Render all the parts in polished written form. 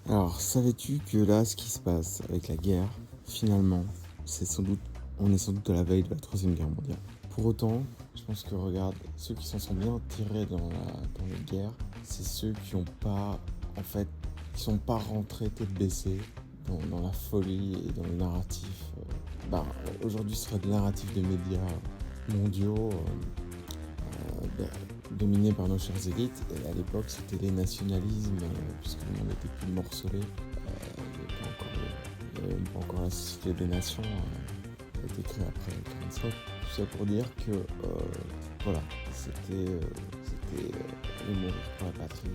Alors, savais-tu que là, ce qui se passe avec la guerre, finalement, on est sans doute à la veille de la Troisième Guerre mondiale. Pour autant, je pense que, regarde, ceux qui s'en sont bien tirés dans les guerres, c'est ceux qui ont pas, en fait, qui sont pas rentrés tête baissée dans la folie et dans le narratif. Aujourd'hui, ce serait le narratif des médias mondiaux, dominé par nos chères élites. Et à l'époque, c'était les nationalismes, puisque le monde était plus morcelé. Il n'y avait même pas encore la Société des Nations, qui a été créée après 1947. Tout ça pour dire que, voilà, c'était mourir pour la patrie,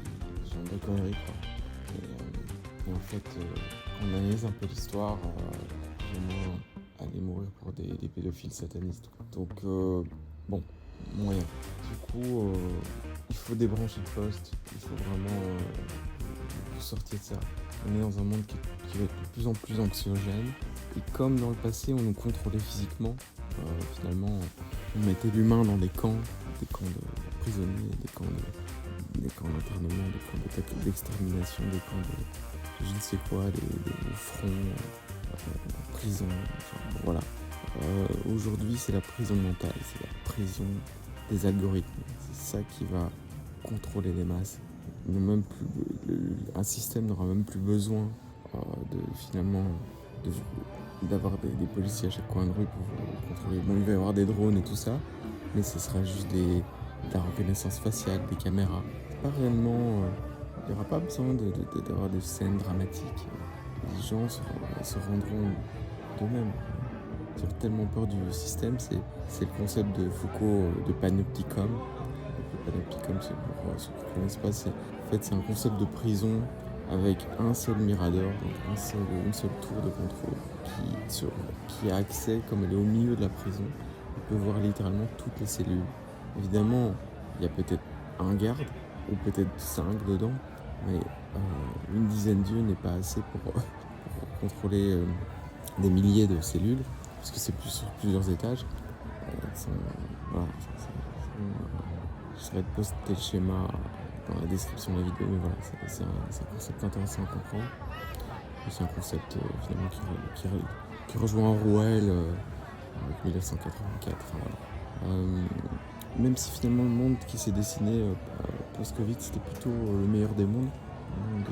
ce genre de conneries, quoi. Et en fait, quand on analyse un peu l'histoire, plus ou moins aller mourir pour des pédophiles satanistes, quoi. Donc, bon, moyen. Du coup, il faut débrancher le poste, il faut vraiment sortir de ça. On est dans un monde qui va être de plus en plus anxiogène. Et comme dans le passé, on nous contrôlait physiquement, finalement, on mettait l'humain dans des camps de prisonniers, des camps d'internement, des camps d'extermination, des camps de je ne sais quoi, des fronts, prison, enfin, bon, voilà. Aujourd'hui, c'est la prison mentale, c'est la prison des algorithmes. C'est ça qui va contrôler les masses. Même plus, un système n'aura même plus besoin finalement d'avoir des policiers à chaque coin de rue pour contrôler. Bon, il va y avoir des drones et tout ça, mais ce sera juste de la reconnaissance faciale, des caméras. C'est pas réellement. Il n'y aura pas besoin d'avoir des scènes dramatiques. Les gens se rendront d'eux-mêmes. J'ai tellement peur du système, c'est le concept de Foucault de panopticon. Le panopticon, c'est pour ceux qui ne connaissent pas, c'est un concept de prison avec un seul mirador, donc une seule tour de contrôle qui a accès, comme elle est au milieu de la prison, on peut voir littéralement toutes les cellules. Évidemment, il y a peut-être un garde ou peut-être 5 dedans, mais une dizaine d'yeux n'est pas assez pour contrôler des milliers de cellules, parce que c'est sur plusieurs étages. Voilà, j'essaierai de poster le schéma dans la description de la vidéo, mais voilà, c'est un concept intéressant à comprendre. C'est un concept finalement qui rejoint Orwell avec 1984. Enfin, voilà. Même si finalement le monde qui s'est dessiné post-Covid, c'était plutôt le meilleur des mondes. Un monde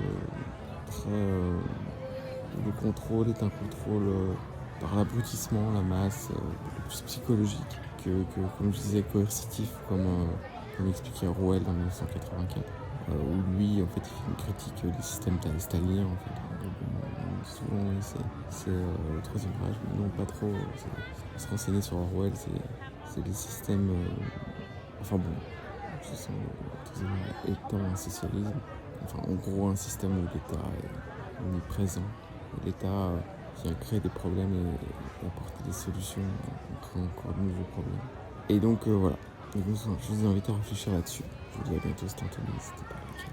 le contrôle est un contrôle par l'abrutissement, la masse, beaucoup plus psychologique que, comme je disais, coercitif, comme expliquait Orwell en 1984, où lui, en fait, il fait une critique des systèmes staliens, en fait. Souvent, c'est le Troisième Reich, mais non, pas trop. Se renseigner sur Orwell, c'est les systèmes... enfin bon, ce sont le Troisième Reich étant un socialisme, enfin, en gros, un système où l'État est omniprésent. L'État vient créer des problèmes et apporter des solutions, en créant encore de nouveaux problèmes. Et donc voilà, je vous invite à réfléchir là-dessus. Je vous dis à bientôt, c'était Anthony, n'hésitez pas à liker.